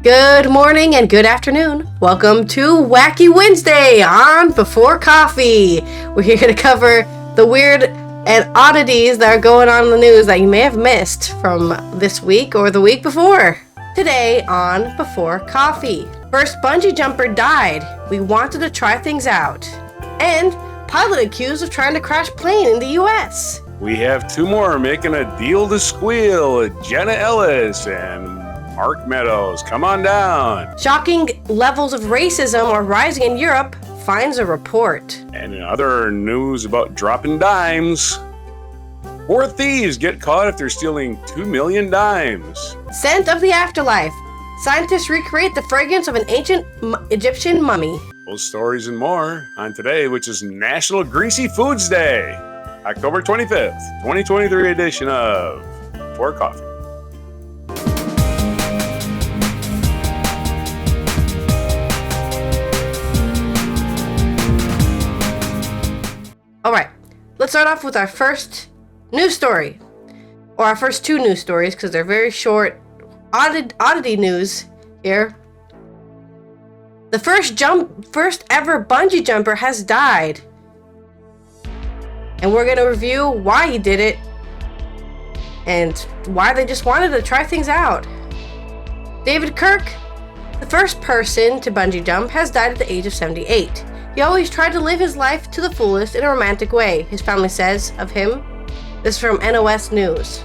Good morning and good afternoon. Welcome to Wacky Wednesday on Before Coffee. We're here to cover the weird and oddities that are going on in the news that you may have missed from this week or the week before. Today on Before Coffee. First bungee jumper died. We wanted to try things out. And pilot accused of trying to crash plane in the U.S. We have two more making a deal to squeal. Jenna Ellis and Mark Meadows, come on down. Shocking levels of racism are rising in Europe, finds a report. And in other news about dropping dimes, 4 thieves get caught after stealing 2 million dimes. Scent of the afterlife. Scientists recreate the fragrance of an ancient Egyptian mummy. Those stories and more on today, which is National Greasy Foods Day, October 25th, 2023 edition of Before Coffee. Alright, let's start off with our first news story. Or our first two news stories, because they're very short oddity news here. The first ever bungee jumper has died. And we're going to review why he did it. And why they just wanted to try things out. David Kirk, the first person to bungee jump, has died at the age of 78. He always tried to live his life to the fullest in a romantic way, his family says of him. This is from NOS News.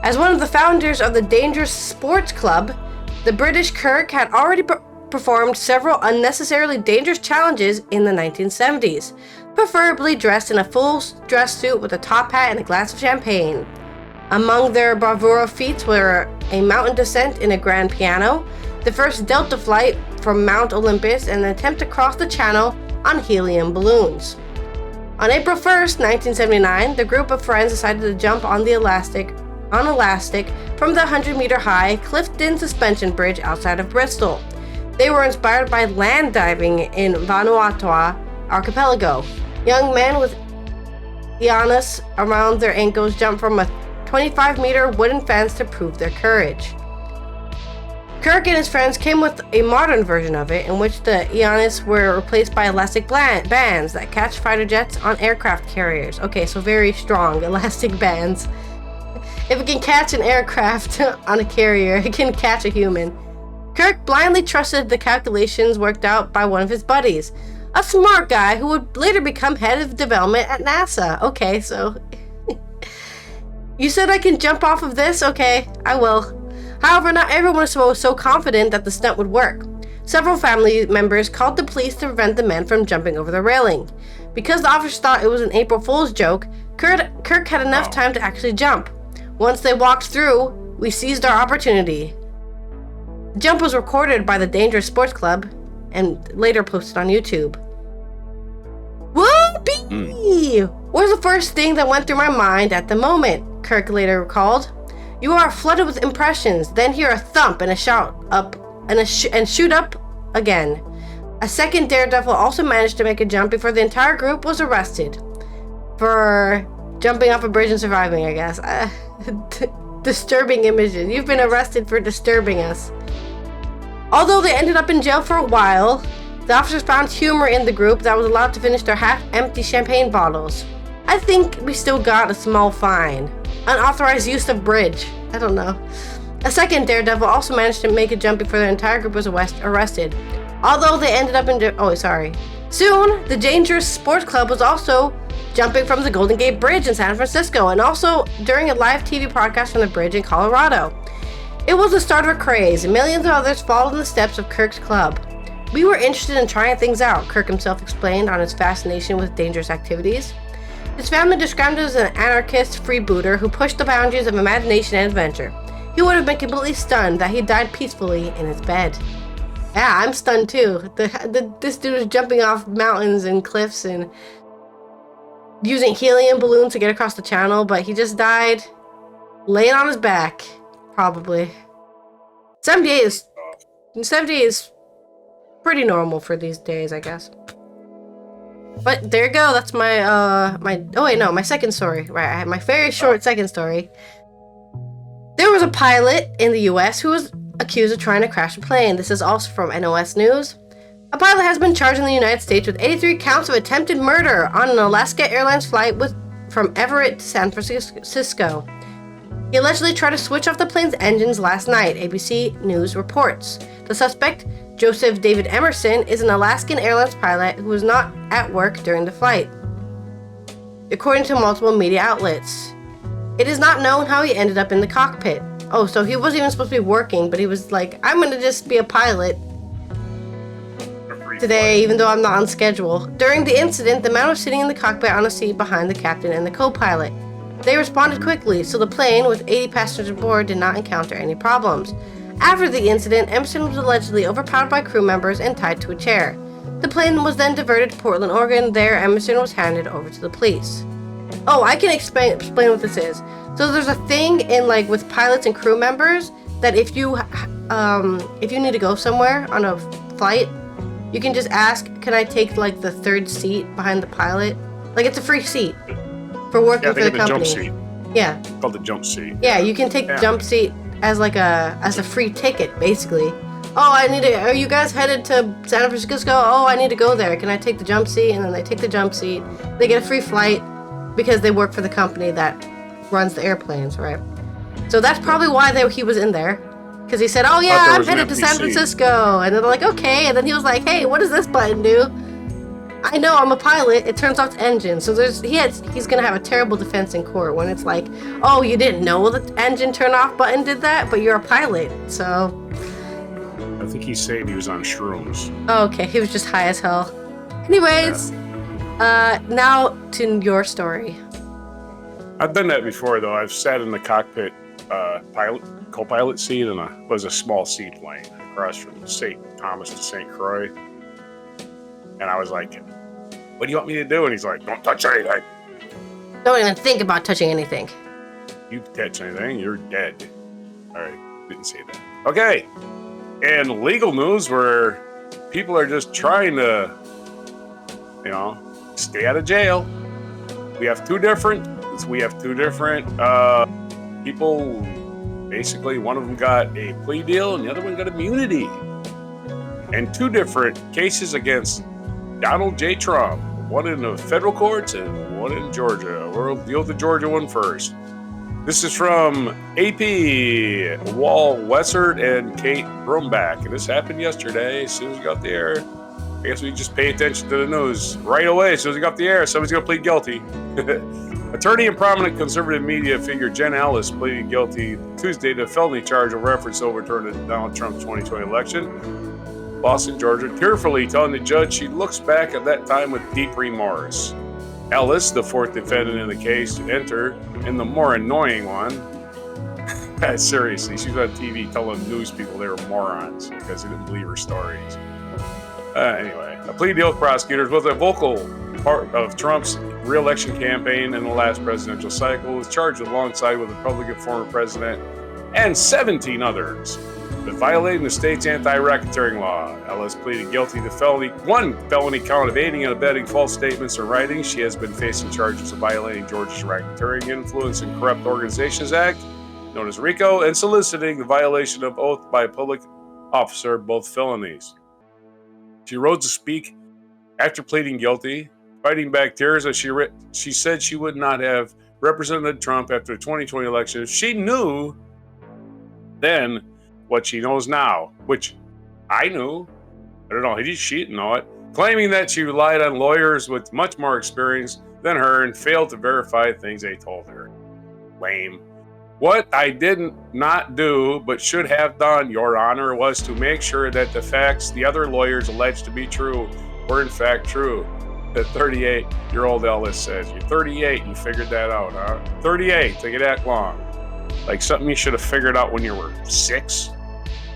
As one of the founders of the Dangerous Sports Club, the British Kirk had already performed several unnecessarily dangerous challenges in the 1970s, preferably dressed in a full dress suit with a top hat and a glass of champagne. Among their bravura feats were a mountain descent in a grand piano, the first Delta flight from Mount Olympus, and an attempt to cross the channel on helium balloons. On April 1st, 1979, the group of friends decided to jump on elastic from the 100-meter high Clifton Suspension Bridge outside of Bristol. They were inspired by land diving in Vanuatu archipelago. Young men with ionas around their ankles jumped from a 25-meter wooden fence to prove their courage. Kirk and his friends came with a modern version of it, in which the ionas were replaced by elastic bands that catch fighter jets on aircraft carriers. Okay, so very strong elastic bands. If it can catch an aircraft on a carrier, it can catch a human. Kirk blindly trusted the calculations worked out by one of his buddies, a smart guy who would later become head of development at NASA. Okay, so you said I can jump off of this? Okay, I will. However, not everyone was so confident that the stunt would work. Several family members called the police to prevent the men from jumping over the railing. Because the officers thought it was an April Fool's joke, Kirk had enough time to actually jump. Once they walked through, we seized our opportunity. The jump was recorded by the Dangerous Sports Club and later posted on YouTube. Whoopee! Was the first thing that went through my mind at the moment, Kirk later recalled. You are flooded with impressions, then hear a thump and a shout up and shoot up again. A second daredevil also managed to make a jump before the entire group was arrested for jumping off a bridge and surviving, I guess. Disturbing images. You've been arrested for disturbing us. Although they ended up in jail for a while, the officers found humor in the group that was allowed to finish their half-empty champagne bottles. I think we still got a small fine. Unauthorized use of bridge. I don't know. A second daredevil also managed to make a jump before the entire group was arrested. Although they ended up in Soon, the Dangerous Sports Club was also jumping from the Golden Gate Bridge in San Francisco, and also during a live TV broadcast from the bridge in Colorado. It was the start of a craze, and millions of others followed in the steps of Kirk's club. We were interested in trying things out, Kirk himself explained on his fascination with dangerous activities. His family described him as an anarchist freebooter who pushed the boundaries of imagination and adventure. He would have been completely stunned that he died peacefully in his bed. Yeah, I'm stunned too. This dude was jumping off mountains and cliffs and using helium balloons to get across the channel, but he just died laying on his back, probably. 78 is pretty normal for these days, I guess. But there you go. That's my second story. Right, I had my very short second story. There was a pilot in the U.S. who was accused of trying to crash a plane. This is also from NOS News. A pilot has been charged in the United States with 83 counts of attempted murder on an Alaska Airlines flight from Everett to San Francisco. He allegedly tried to switch off the plane's engines last night, ABC News reports. The suspect, Joseph David Emerson, is an Alaskan Airlines pilot who was not at work during the flight, according to multiple media outlets. It is not known how he ended up in the cockpit. Oh, so he wasn't even supposed to be working, but he was like, I'm going to just be a pilot today, even though I'm not on schedule. During the incident, the man was sitting in the cockpit on a seat behind the captain and the co-pilot. They responded quickly, so the plane, with 80 passengers aboard, did not encounter any problems. After the incident, Emerson was allegedly overpowered by crew members and tied to a chair. The plane was then diverted to Portland, Oregon. There, Emerson was handed over to the police. Oh, I can explain what this is. So there's a thing in with pilots and crew members that if you need to go somewhere on a flight, you can just ask, can I take the third seat behind the pilot? It's a free seat for working for the company. Jump seat. Yeah. It's called the jump seat. Yeah, you can take the jump seat as a free ticket, basically. Oh, are you guys headed to San Francisco? Oh, I need to go there. Can I take the jump seat? And then they take the jump seat. They get a free flight because they work for the company that runs the airplanes, right? So that's probably why he was in there. Because he said, oh yeah, I'm headed to San Francisco. And they're like, okay. And then he was like, hey, what does this button do? I know, I'm a pilot. It turns off the engine. So he's going to have a terrible defense in court when it's like, oh, you didn't know the engine turn off button did that, but you're a pilot. So I think he's saying he was on shrooms. Oh, okay, he was just high as hell. Anyways, now to your story. I've done that before, though. I've sat in the cockpit co-pilot seat in a small seaplane across from St. Thomas to St. Croix. And I was like, what do you want me to do? And he's like, don't touch anything. Don't even think about touching anything. You touch anything, you're dead. All right, didn't say that. Okay. And legal news where people are just trying to, stay out of jail. We have two different people. Basically, one of them got a plea deal and the other one got immunity. And two different cases against Donald J. Trump. One in the federal courts and one in Georgia. We'll deal with the Georgia one first. This is from AP, Wall Wessert and Kate Brombach. And this happened yesterday as soon as we got the air. I guess we just pay attention to the news right away. As soon as we got the air, somebody's going to plead guilty. Attorney and prominent conservative media figure Jen Ellis pleaded guilty Tuesday to a felony charge of reference to overturning Donald Trump's 2020 election. Boston, Georgia, tearfully telling the judge she looks back at that time with deep remorse. Ellis, the fourth defendant in the case, entered in the more annoying one. Seriously, she was on TV telling news people they were morons because they didn't believe her stories. Anyway, a plea deal with prosecutors was a vocal part of Trump's re-election campaign in the last presidential cycle, was charged alongside with Republican former president and 17 others with violating the state's anti-racketeering law. Ellis pleaded guilty to one felony count of aiding and abetting false statements or writings. She has been facing charges of violating Georgia's Racketeering Influence and Corrupt Organizations Act, known as RICO, and soliciting the violation of oath by a public officer, both felonies. She rose to speak after pleading guilty, fighting back tears as she said she would not have represented Trump after the 2020 election if she knew then what she knows now, which I knew. I don't know, she didn't know it. Claiming that she relied on lawyers with much more experience than her and failed to verify things they told her. Lame. What I did not do, but should have done, Your Honor, was to make sure that the facts the other lawyers alleged to be true were in fact true. The 38-year-old Ellis says, you're 38, you figured that out, huh? 38, take it that long. Like something you should have figured out when you were 6?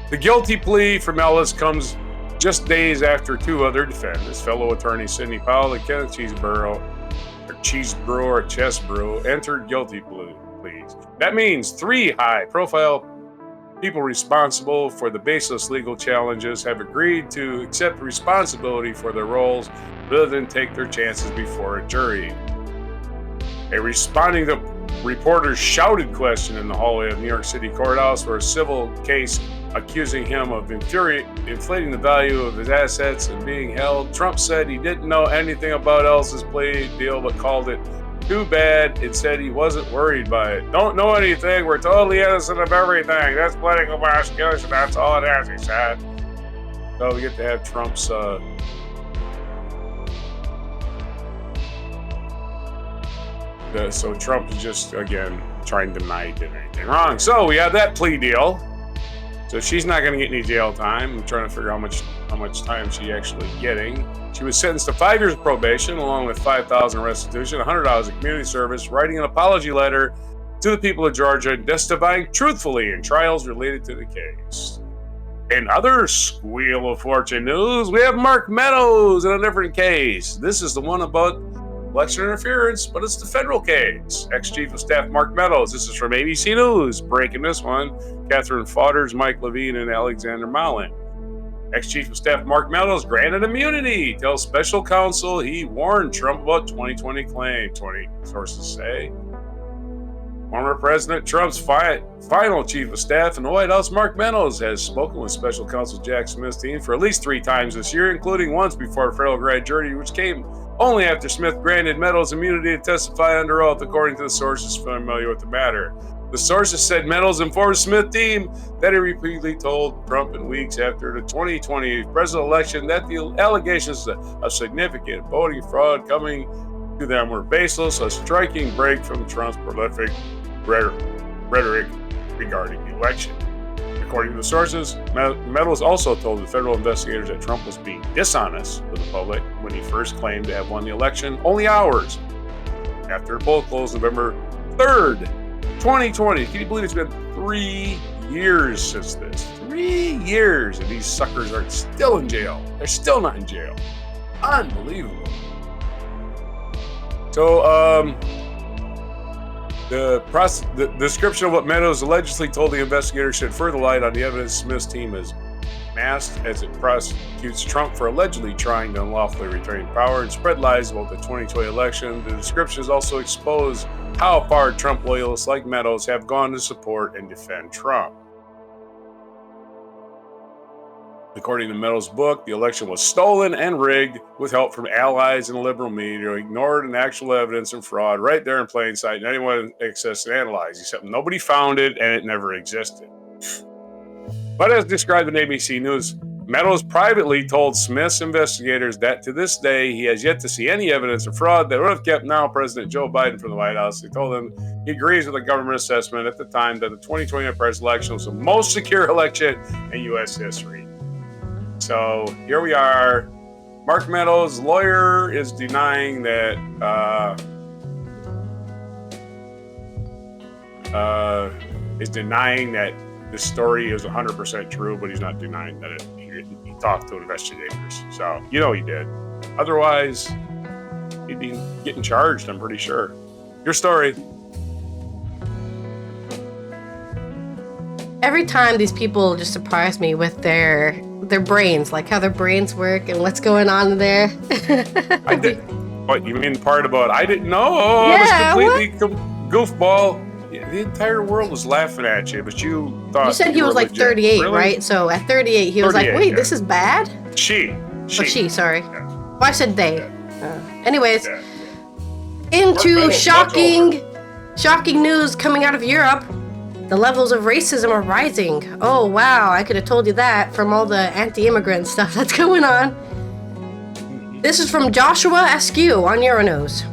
The guilty plea from Ellis comes just days after two other defendants, fellow attorney Sidney Powell and Kenneth Chesebro, entered guilty pleas. That means 3 high-profile people responsible for the baseless legal challenges have agreed to accept responsibility for their roles rather than take their chances before a jury. Responding to reporters' shouted question in the hallway of New York City courthouse where a civil case accusing him of inflating the value of his assets and being held. Trump said he didn't know anything about Ellis's plea deal, but called it too bad and said he wasn't worried by it. Don't know anything. We're totally innocent of everything. That's political prosecution. That's all it is, he said. So we get to have Trump's so Trump is just, again, trying to deny he did anything wrong. So we have that plea deal. So she's not going to get any jail time. I'm trying to figure out how much time she's actually getting. She was sentenced to 5 years of probation, along with $5,000 restitution, $100 of community service, writing an apology letter to the people of Georgia, and testifying truthfully in trials related to the case. In other squeal of fortune news, we have Mark Meadows in a different case. This is the one about election interference, but it's the federal case. Ex-Chief of Staff Mark Meadows. This is from ABC News. Breaking this one, Catherine Fodders, Mike Levine, and Alexander Malin. Ex-Chief of Staff Mark Meadows granted immunity. Tells special counsel he warned Trump about 2020 claim, 20 sources say. Former President Trump's final chief of staff in the White House, Mark Meadows, has spoken with special counsel Jack Smith's team for at least 3 times this year, including once before a federal grand jury, which came only after Smith granted Meadows immunity to testify under oath, according to the sources familiar with the matter. The sources said Meadows informed Smith team that he repeatedly told Trump in weeks after the 2020 presidential election that the allegations of significant voting fraud coming to them were baseless, a striking break from Trump's prolific rhetoric regarding the election. According to the sources, Meadows also told the federal investigators that Trump was being dishonest with the public when he first claimed to have won the election only hours after the poll closed November 3rd, 2020. Can you believe it's been 3 years since this? 3 years, and these suckers are still in jail. They're still not in jail. Unbelievable. So, the description of what Meadows allegedly told the investigators shed further light on the evidence Smith's team has masked as it prosecutes Trump for allegedly trying to unlawfully retain power and spread lies about the 2020 election. The descriptions also expose how far Trump loyalists like Meadows have gone to support and defend Trump. According to Meadows' book, the election was stolen and rigged with help from allies and liberal media who ignored an actual evidence of fraud right there in plain sight, and anyone accessed and analyzed, except nobody found it and it never existed. But as described in ABC News, Meadows privately told Smith's investigators that to this day he has yet to see any evidence of fraud that would have kept now President Joe Biden from the White House. He told them he agrees with the government assessment at the time that the 2020 presidential election was the most secure election in U.S. history. So here we are. Mark Meadows' lawyer is denying that this story is 100% true, but he's not denying that he talked to investigators. So he did. Otherwise, he'd be getting charged, I'm pretty sure. Your story. Every time these people just surprise me with their brains, like how their brains work and what's going on there. I did. What, you mean part about I didn't know? Yeah, I was completely goofball. Yeah, the entire world was laughing at you, but you thought you said he was like legit. 38, really? Right? So at 38, he was like, wait, yeah. This is bad? She, sorry. Yeah. Well, I said they. Yeah. Anyways, yeah. Into shocking news coming out of Europe. The levels of racism are rising. Oh, wow. I could have told you that from all the anti-immigrant stuff that's going on. This is from Joshua Askew on Euronews.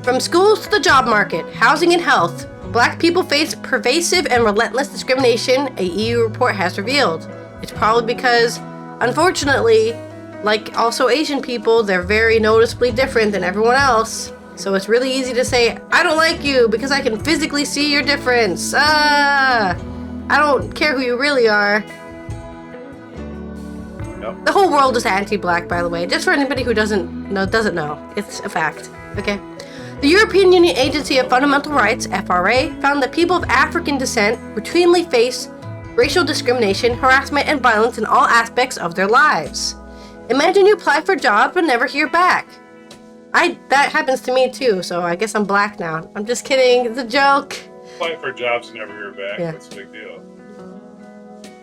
From schools to the job market, housing and health, Black people face pervasive and relentless discrimination, a EU report has revealed. It's probably because, unfortunately, like also Asian people, they're very noticeably different than everyone else. So it's really easy to say, I don't like you because I can physically see your difference. I don't care who you really are. Yep. The whole world is anti-Black, by the way. Just for anybody who doesn't know. It's a fact. Okay. The European Union Agency of Fundamental Rights, FRA, found that people of African descent routinely face racial discrimination, harassment, and violence in all aspects of their lives. Imagine you apply for jobs but never hear back. That happens to me too, so I guess I'm Black now. I'm just kidding. It's a joke. Apply for jobs and never hear back. Yeah. That's a big deal.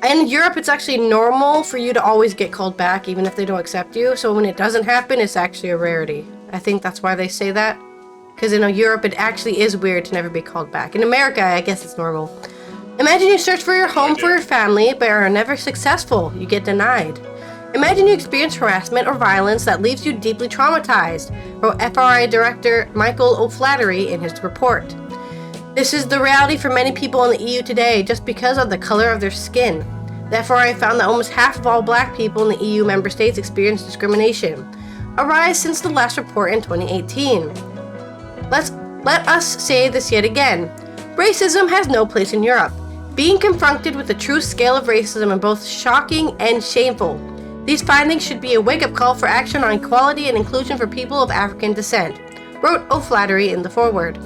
In Europe, it's actually normal for you to always get called back, even if they don't accept you. So when it doesn't happen, it's actually a rarity. I think that's why they say that. Because in Europe, it actually is weird to never be called back. In America, I guess it's normal. Imagine you search for your home for your family, but are never successful. You get denied. Imagine you experience harassment or violence that leaves you deeply traumatized, wrote FRA Director Michael O'Flaherty in his report. This is the reality for many people in the EU today just because of the color of their skin. The FRA found that almost half of all black people in the EU member states experience discrimination, a rise since the last report in 2018. Let us say this yet again. Racism has no place in Europe. Being confronted with the true scale of racism is both shocking and shameful. These findings should be a wake-up call for action on equality and inclusion for people of African descent, wrote O'Flaherty in the foreword.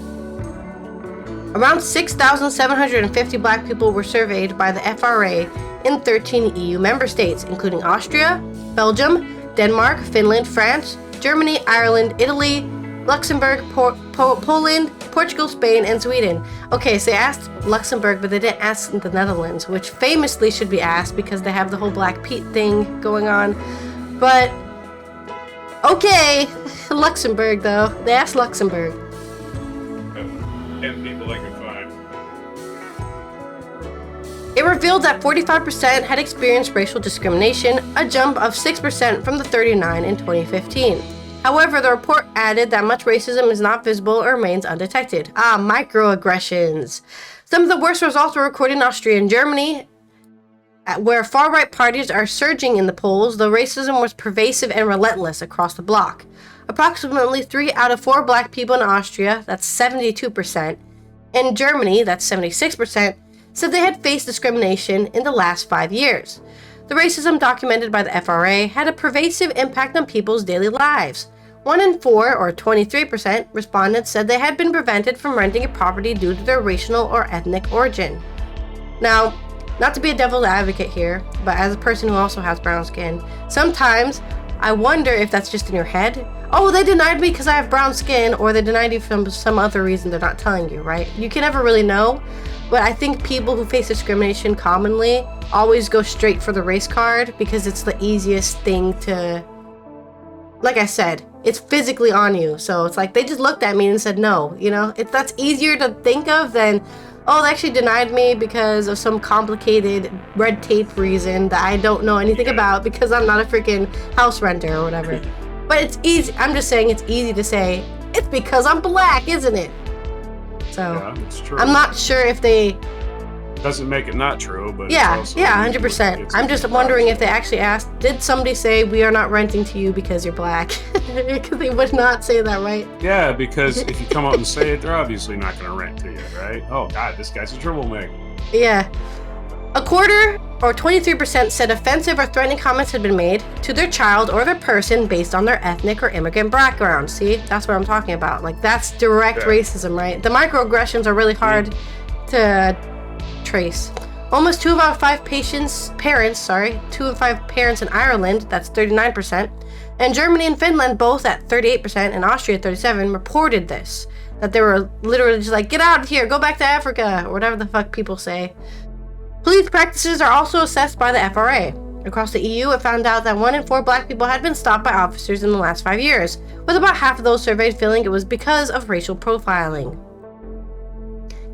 Around 6,750 black people were surveyed by the FRA in 13 EU member states, including Austria, Belgium, Denmark, Finland, France, Germany, Ireland, Italy, Luxembourg, Poland, Portugal, Spain, and Sweden. Okay, so they asked Luxembourg, but they didn't ask the Netherlands, which famously should be asked because they have the whole Black Pete thing going on. But, okay, Luxembourg though. They asked Luxembourg. 10 people they could find. It revealed that 45% had experienced racial discrimination, a jump of 6% from the 39 in 2015. However, the report added that much racism is not visible or remains undetected. Microaggressions. Some of the worst results were recorded in Austria and Germany, where far-right parties are surging in the polls, though racism was pervasive and relentless across the bloc. Approximately 3 out of 4 black people in Austria, that's 72%, and Germany, that's 76%, said they had faced discrimination in the last 5 years. The racism documented by the FRA had a pervasive impact on people's daily lives. 1 in 4, or 23%, respondents said they had been prevented from renting a property due to their racial or ethnic origin. Now, not to be a devil's advocate here, but as a person who also has brown skin, sometimes I wonder if that's just in your head. Oh, they denied me because I have brown skin, or they denied you from some other reason they're not telling you, right? You can never really know, but I think people who face discrimination commonly always go straight for the race card because it's the easiest thing to, like I said, it's physically on you. So it's like they just looked at me and said no, you know? That's easier to think of than, oh, they actually denied me because of some complicated red tape reason that I don't know anything about because I'm not a freaking house renter or whatever. But it's easy. I'm just saying it's easy to say, it's because I'm black, isn't it? So Yeah, it's true. I'm not sure if they... Doesn't make it not true, but Yeah, it's also 100%. I'm just wondering if they actually asked, did somebody say we are not renting to you because you're black? Because they would not say that, right? Yeah, because if you come out and say it, they're obviously not going to rent to you, right? Oh, God, this guy's a troublemaker. Yeah. A quarter, or 23%, said offensive or threatening comments had been made to their child or their person based on their ethnic or immigrant background. See, that's what I'm talking about. Like, that's direct racism, right? The microaggressions are really hard to trace. Almost 2 out of 5 parents in Ireland, that's 39%, and Germany and Finland, both at 38%, and Austria at 37%, reported this. That they were literally just like, get out of here, go back to Africa, or whatever the fuck people say. Police practices are also assessed by the FRA. Across the EU, it found out that 1 in 4 black people had been stopped by officers in the last 5 years, with about half of those surveyed feeling it was because of racial profiling.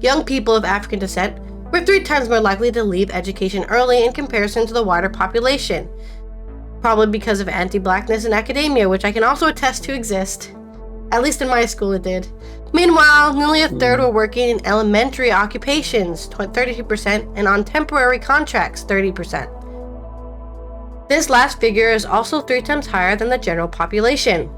Young people of African descent were 3 times more likely to leave education early in comparison to the wider population, probably because of anti-blackness in academia, which I can also attest to exist. At least in my school it did. Meanwhile, nearly a third were working in elementary occupations, 32%, and on temporary contracts, 30%. This last figure is also 3 times higher than the general population.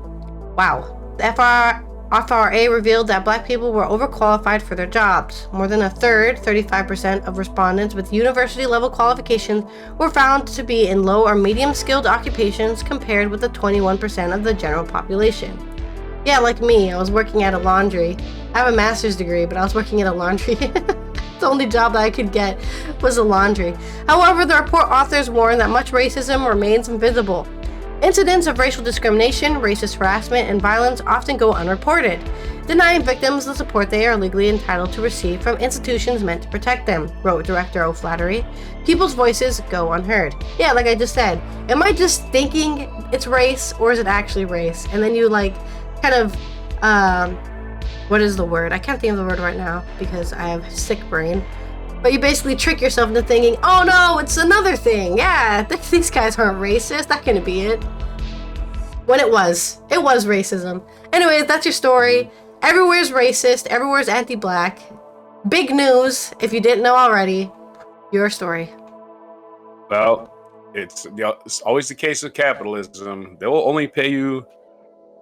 Wow. The FRA revealed that black people were overqualified for their jobs. More than a third, 35% of respondents with university-level qualifications were found to be in low or medium-skilled occupations compared with the 21% of the general population. Yeah, like me, I was working at a laundry. I have a master's degree, but I was working at a laundry. The only job that I could get was a laundry. However, the report authors warn that much racism remains invisible. Incidents of racial discrimination, racist harassment, and violence often go unreported. denying victims the support they are legally entitled to receive from institutions meant to protect them, wrote director O'Flaherty. People's voices go unheard. Yeah, like I just said, am I just thinking it's race, or is it actually race? And then you kind of, what is the word? I can't think of the word right now because I have sick brain. But you basically trick yourself into thinking, oh no, it's another thing. Yeah, these guys aren't racist. That couldn't be it. When it was racism. Anyways, that's your story. Everywhere's racist. Everywhere's anti-black. Big news, if you didn't know already. Your story. Well, it's always the case with capitalism. They will only pay you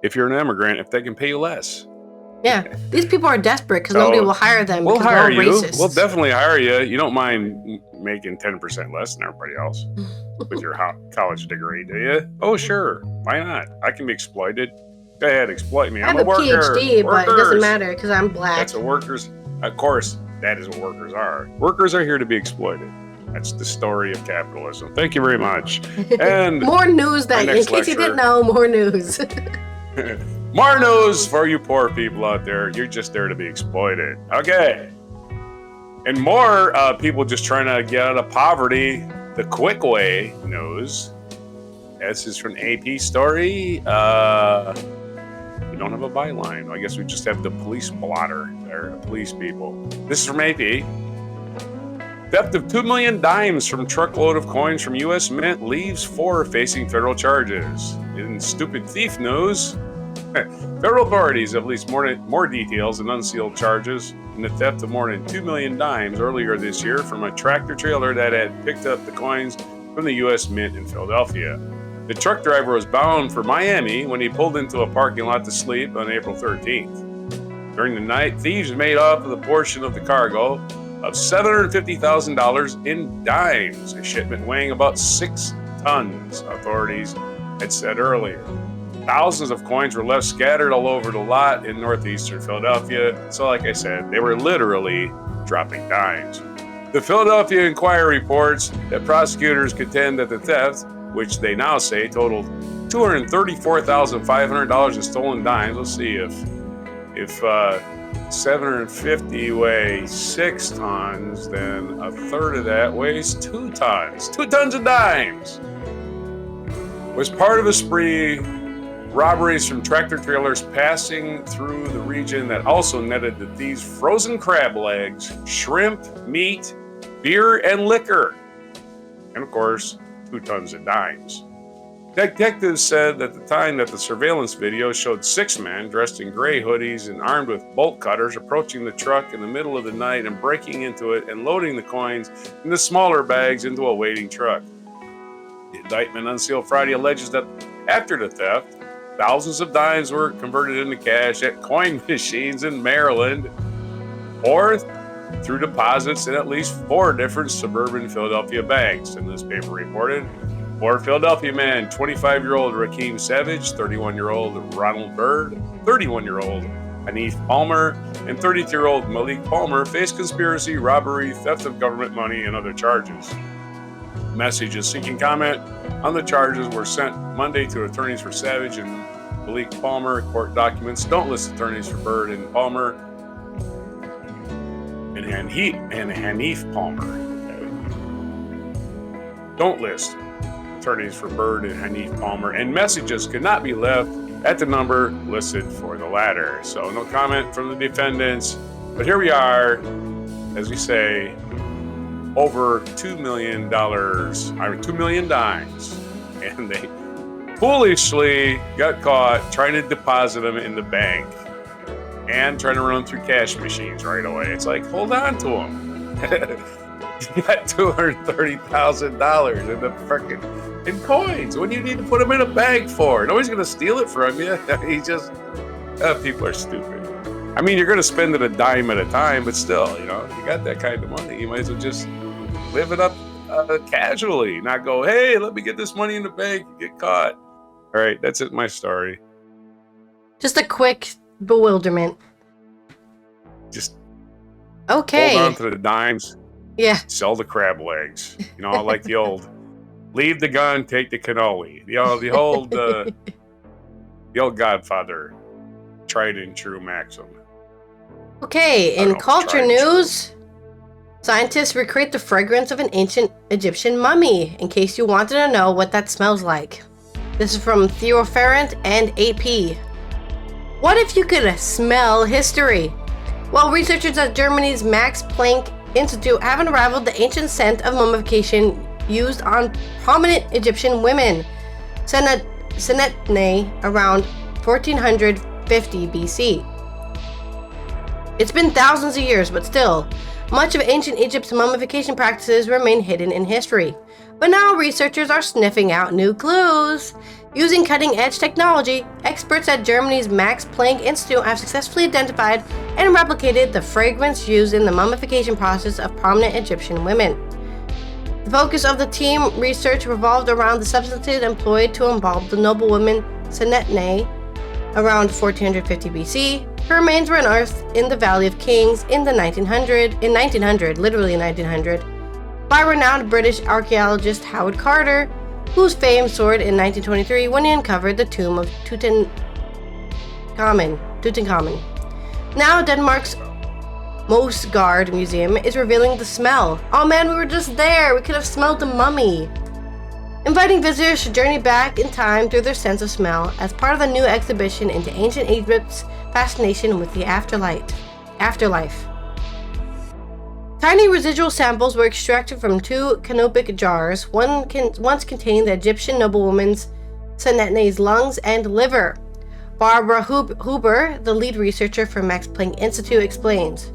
if you're an immigrant if they can pay you less. Yeah, these people are desperate because nobody will hire them. We'll hire you. Racists. We'll definitely hire you. You don't mind making 10% less than everybody else with your college degree, do you? Oh, sure. Why not? I can be exploited. Go ahead, exploit me. I'm a worker. I have a PhD, but it doesn't matter because I'm black. That's what workers. Of course, that is what workers are. Workers are here to be exploited. That's the story of capitalism. Thank you very much. And more news in case you didn't know, more news. More news for you poor people out there. You're just there to be exploited. Okay. And more people just trying to get out of poverty the quick way news. This is from AP story. We don't have a byline. I guess we just have the police blotter there, the police people. This is from AP. Theft of 2 million dimes from truckload of coins from U.S. Mint leaves 4 facing federal charges. In stupid thief news, federal authorities have released more details and unsealed charges in the theft of more than 2 million dimes earlier this year from a tractor trailer that had picked up the coins from the U.S. Mint in Philadelphia. The truck driver was bound for Miami when he pulled into a parking lot to sleep on April 13th. During the night, thieves made off with a portion of the cargo of $750,000 in dimes, a shipment weighing about 6 tons, authorities had said earlier. Thousands of coins were left scattered all over the lot in northeastern Philadelphia. So like I said, they were literally dropping dimes. The Philadelphia Inquirer reports that prosecutors contend that the theft, which they now say totaled $234,500 in stolen dimes. Let's see if 750 weighs 6 tons, then a third of that weighs 2 tons. 2 tons of dimes was part of a spree. Robberies from tractor trailers passing through the region that also netted the thieves frozen crab legs, shrimp, meat, beer, and liquor. And of course, 2 tons of dimes. Detectives said at the time that the surveillance video showed 6 men dressed in gray hoodies and armed with bolt cutters approaching the truck in the middle of the night and breaking into it and loading the coins in the smaller bags into a waiting truck. The indictment unsealed Friday alleges that after the theft, thousands of dimes were converted into cash at coin machines in Maryland or through deposits in at least 4 different suburban Philadelphia banks, the newspaper reported. 4 Philadelphia men, 25-year-old Rakeem Savage, 31-year-old Ronald Bird, 31-year-old Hanif Palmer, and 32-year-old Malik Palmer face conspiracy, robbery, theft of government money, and other charges. Messages seeking comment on the charges were sent Monday to attorneys for Savage and Malik Palmer. Court documents don't list attorneys for Bird and Palmer and Hanif Palmer. Don't list attorneys for Bird and Hanif Palmer, and messages could not be left at the number listed for the latter. So no comment from the defendants, but here we are, as we say, over $2 million, 2 million dimes, and they foolishly got caught trying to deposit them in the bank and trying to run them through cash machines right away. It's like, hold on to them. You got $230,000 in the frickin' in coins. What do you need to put them in a bank for? Nobody's gonna steal it from you. People are stupid. I mean, you're gonna spend it a dime at a time, but still, you got that kind of money. You might as well just live it up casually, not go, hey, let me get this money in the bank and get caught. All right, that's it. My story. Just a quick bewilderment. Just okay. Hold on to the dimes. Yeah. Sell the crab legs. Like the old, leave the gun, take the cannoli. The old Godfather tried and true maxim. Okay, in culture news, scientists recreate the fragrance of an ancient Egyptian mummy, in case you wanted to know what that smells like. This is from Theoferent and AP. What if you could smell history? Well, researchers at Germany's Max Planck Institute have unraveled the ancient scent of mummification used on prominent Egyptian women, Senetne, around 1450 BC. It's been thousands of years, but still, much of ancient Egypt's mummification practices remain hidden in history. But now researchers are sniffing out new clues. Using cutting-edge technology, experts at Germany's Max Planck Institute have successfully identified and replicated the fragrance used in the mummification process of prominent Egyptian women. The focus of the team research revolved around the substances employed to embalm the noblewoman Senetne around 1450 BC. Her remains were unearthed in the Valley of Kings in 1900, by renowned British archaeologist Howard Carter, whose fame soared in 1923 when he uncovered the tomb of Tutankhamun. Now, Denmark's Mosgard Museum is revealing the smell. Oh man, we were just there! We could have smelled the mummy! Inviting visitors to journey back in time through their sense of smell as part of the new exhibition into ancient Egypt's fascination with the afterlife. Tiny residual samples were extracted from 2 canopic jars, once containing the Egyptian noblewoman's Senetne's lungs and liver. Barbara Huber, the lead researcher from Max Planck Institute, explains,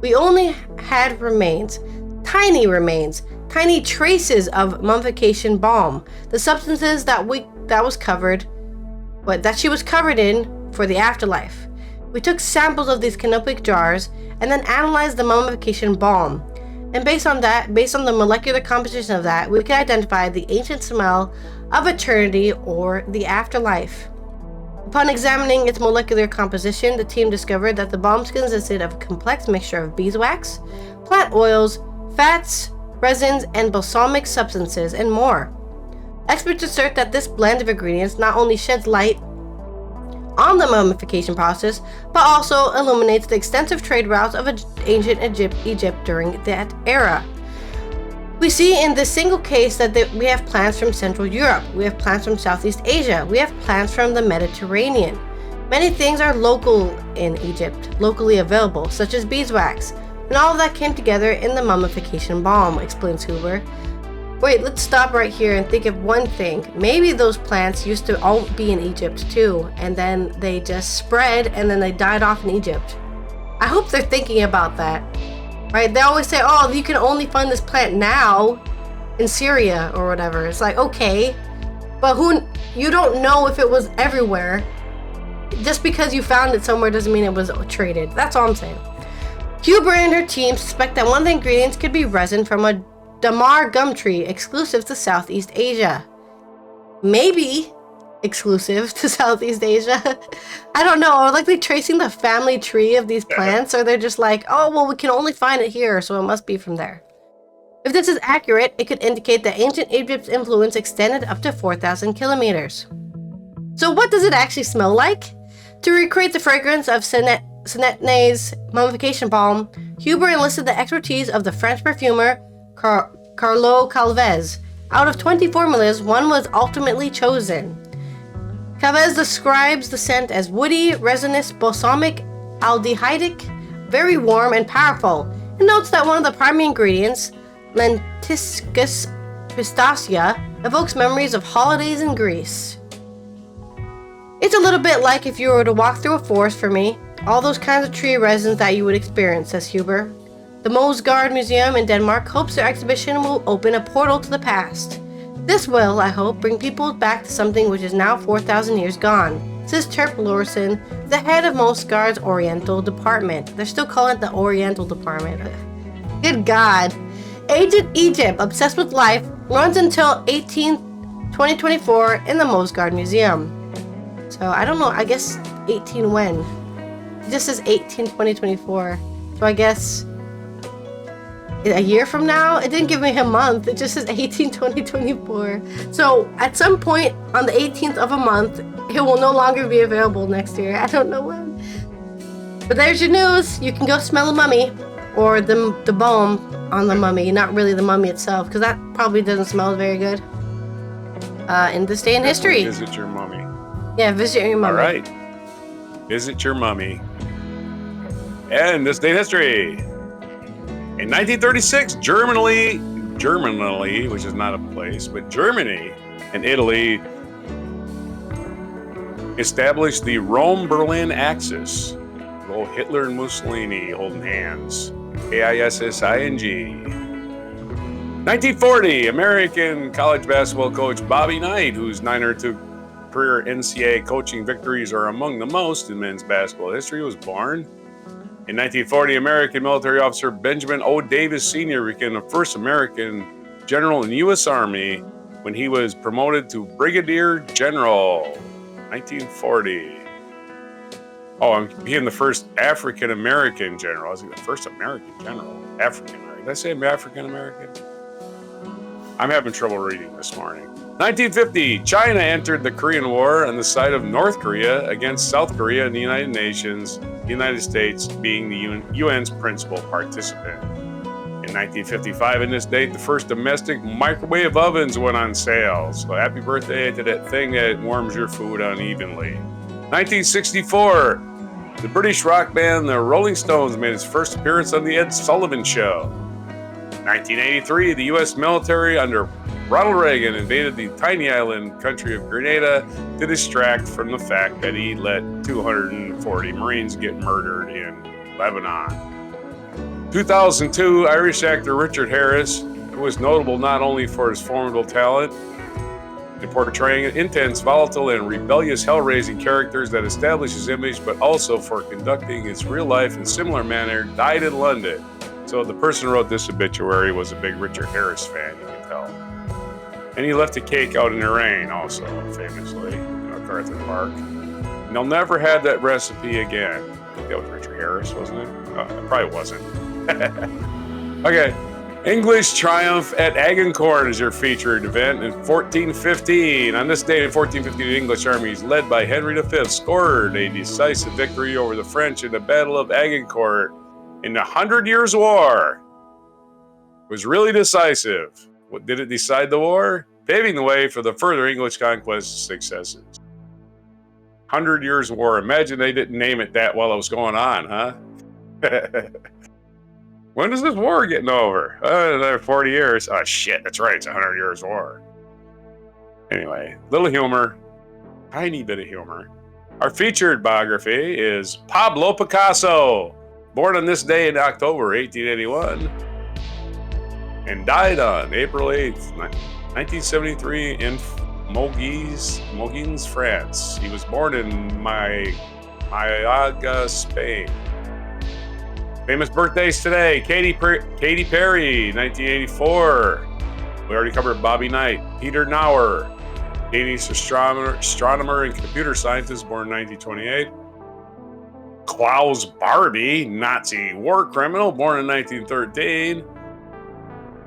"We only had remains, tiny traces of mummification balm, the substances that she was covered in for the afterlife. We took samples of these canopic jars and then analyzed the mummification balm. And based on the molecular composition of that, we could identify the ancient smell of eternity or the afterlife. Upon examining its molecular composition, the team discovered that the balms consisted of a complex mixture of beeswax, plant oils, fats, resins, and balsamic substances, and more. Experts assert that this blend of ingredients not only sheds light on the mummification process, but also illuminates the extensive trade routes of ancient Egypt during that era. We see in this single case that we have plants from Central Europe, we have plants from Southeast Asia, we have plants from the Mediterranean. Many things are local in Egypt, locally available, such as beeswax, and all of that came together in the mummification balm," explains Huber. Wait, let's stop right here and think of one thing. Maybe those plants used to all be in Egypt too, and then they just spread and then they died off in Egypt. I hope they're thinking about that, right? They always say, oh, you can only find this plant now in Syria or whatever. It's like, okay, but you don't know if it was everywhere. Just because you found it somewhere doesn't mean it was traded. That's all I'm saying. Huber and her team suspect that one of the ingredients could be resin from a damar gum tree exclusive to Southeast Asia. Maybe exclusive to Southeast Asia. I don't know. Are they tracing the family tree of these plants, or they're just like, oh, well, we can only find it here, so it must be from there. If this is accurate, it could indicate that ancient Egypt's influence extended up to 4,000 kilometers. So what does it actually smell like? To recreate the fragrance of Senetne's mummification balm, Huber enlisted the expertise of the French perfumer Carlo Calvez. Out of 20 formulas, one was ultimately chosen. Calvez describes the scent as woody, resinous, balsamic, aldehydic, very warm and powerful, and notes that one of the primary ingredients, Lentiscus pistacea, evokes memories of holidays in Greece. It's a little bit like if you were to walk through a forest for me, all those kinds of tree resins that you would experience, says Huber. The Mosgard Museum in Denmark hopes their exhibition will open a portal to the past. This will, I hope, bring people back to something which is now 4,000 years gone, says Terp Lorson, the head of Mosgard's Oriental Department. They're still calling it the Oriental Department. Good God. Ancient Egypt, obsessed with life, runs until 2024 in the Mosgard Museum. So, I don't know, I guess 18 when? It just says 2024. So I guess a year from now. It didn't give me a month. It just says 18/20/24. So at some point on the 18th of a month, it will no longer be available next year. I don't know when. But there's your news. You can go smell a mummy, or the bone on the mummy, not really the mummy itself, because that probably doesn't smell very good. In this day in history. Visit your mummy. Yeah, visit your mummy. All right. Visit your mummy. And this day in history. In 1936, Germany, which is not a place, but Germany and Italy established the Rome-Berlin axis. Little Hitler and Mussolini holding hands. AISSING. 1940, American college basketball coach Bobby Knight, whose 902 career NCAA coaching victories are among the most in men's basketball history, was born. In 1940, American military officer Benjamin O. Davis Sr. became the first American general in the U.S. Army when he was promoted to Brigadier General. 1940. Oh, I'm being the first African American general. I was the first American general. African American. Did I say African American? I'm having trouble reading this morning. 1950, China entered the Korean War on the side of North Korea against South Korea and the United Nations, the United States being the UN's principal participant. In 1955, in this date, the first domestic microwave ovens went on sale. So happy birthday to that thing that warms your food unevenly. 1964, the British rock band The Rolling Stones made its first appearance on The Ed Sullivan Show. 1983, the U.S. military under Ronald Reagan invaded the tiny island country of Grenada to distract from the fact that he let 240 Marines get murdered in Lebanon. 2002, Irish actor Richard Harris, who was notable not only for his formidable talent in portraying intense, volatile, and rebellious hell-raising characters that establish his image, but also for conducting his real life in similar manner, died in London. So the person who wrote this obituary was a big Richard Harris fan, you can tell. And he left a cake out in the rain also, famously, in MacArthur Park. And they'll never have that recipe again. I think that was Richard Harris, wasn't it? It probably wasn't. Okay. English triumph at Agincourt is your featured event in 1415. On this day in 1415, the English armies, led by Henry V, scored a decisive victory over the French in the Battle of Agincourt in the 100 Years' War. It was really decisive. What did it decide the war? Paving the way for the further English conquest successes. 100 Years' War. Imagine they didn't name it that while it was going on, huh? When is this war getting over? Another 40 years. Oh, shit, that's right. It's 100 Years' War. Anyway, little humor. Tiny bit of humor. Our featured biography is Pablo Picasso. Born on this day in October 1881. And died on April 8th, 1973 in Moguins, France. He was born in Malaga, Spain. Famous birthdays today. Katy Perry, 1984. We already covered Bobby Knight. Peter Nauer, Danish astronomer and computer scientist, born in 1928. Klaus Barbie, Nazi war criminal, born in 1913.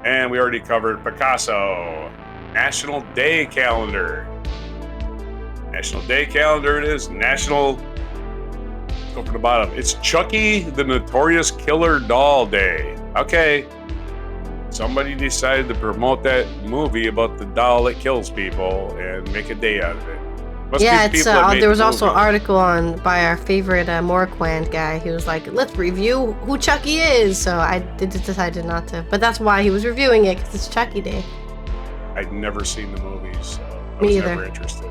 And we already covered Picasso. National Day Calendar. National Day Calendar it is. National... Go from the bottom. It's Chucky the Notorious Killer Doll Day. Okay. Somebody decided to promote that movie about the doll that kills people and make a day out of it. Yeah, it's there was also an article by our favorite Morquand guy. He was like, let's review who Chucky is. So I decided not to. But that's why he was reviewing it, because it's Chucky Day. I'd never seen the movies, so I Me was either. never interested.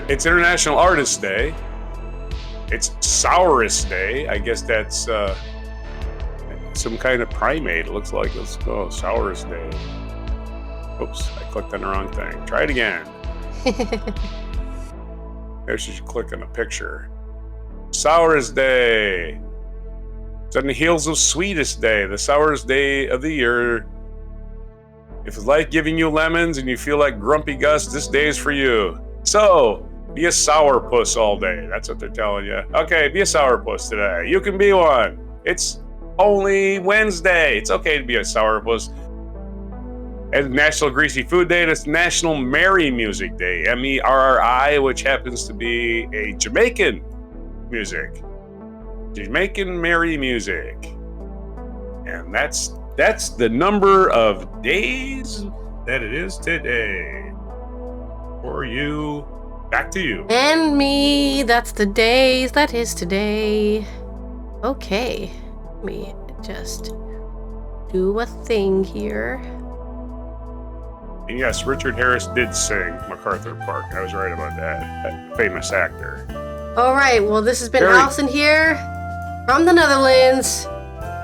It's International Artist Day. It's Saurus Day. I guess that's some kind of primate, it looks like. Let's go. Saurus Day. Oops, I clicked on the wrong thing. Try it again. There, should click on a picture. Saurus Day. It's on the heels of Sweetest Day, the sourest day of the year. If it's life giving you lemons and you feel like Grumpy Gus, this day is for you. So, be a sourpuss all day. That's what they're telling you. Okay, be a sourpuss today. You can be one. It's only Wednesday. It's okay to be a sourpuss. And National Greasy Food Day, and it's National Merry Music Day, MERRI, which happens to be a Jamaican music. Jamaican merry music. And that's the number of days that it is today. For you, back to you. And me, that's the days that is today. Okay, let me just do a thing here. And yes, Richard Harris did sing MacArthur Park. I was right about that famous actor. All right, well, this has been Allison here from the Netherlands.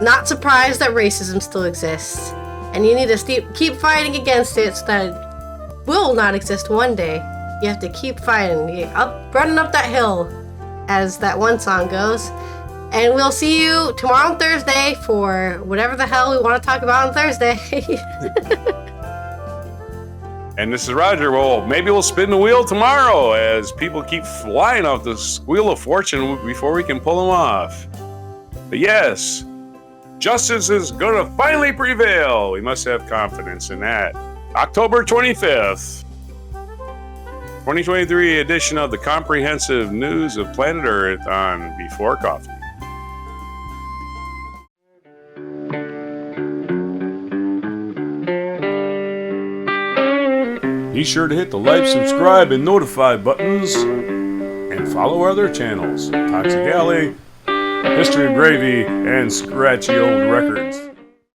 Not surprised that racism still exists. And you need to keep fighting against it so that it will not exist one day. You have to keep fighting. Running up that hill, as that one song goes. And we'll see you tomorrow on Thursday for whatever the hell we want to talk about on Thursday. And this is Roger. Well, maybe we'll spin the wheel tomorrow as people keep flying off the wheel of fortune before we can pull them off. But yes, justice is going to finally prevail. We must have confidence in that. October 25th, 2023 edition of the Comprehensive News of Planet Earth on Before Coffee. Be sure to hit the like, subscribe, and notify buttons, and follow our other channels, Toxic Alley, History of Gravy, and Scratchy Old Records.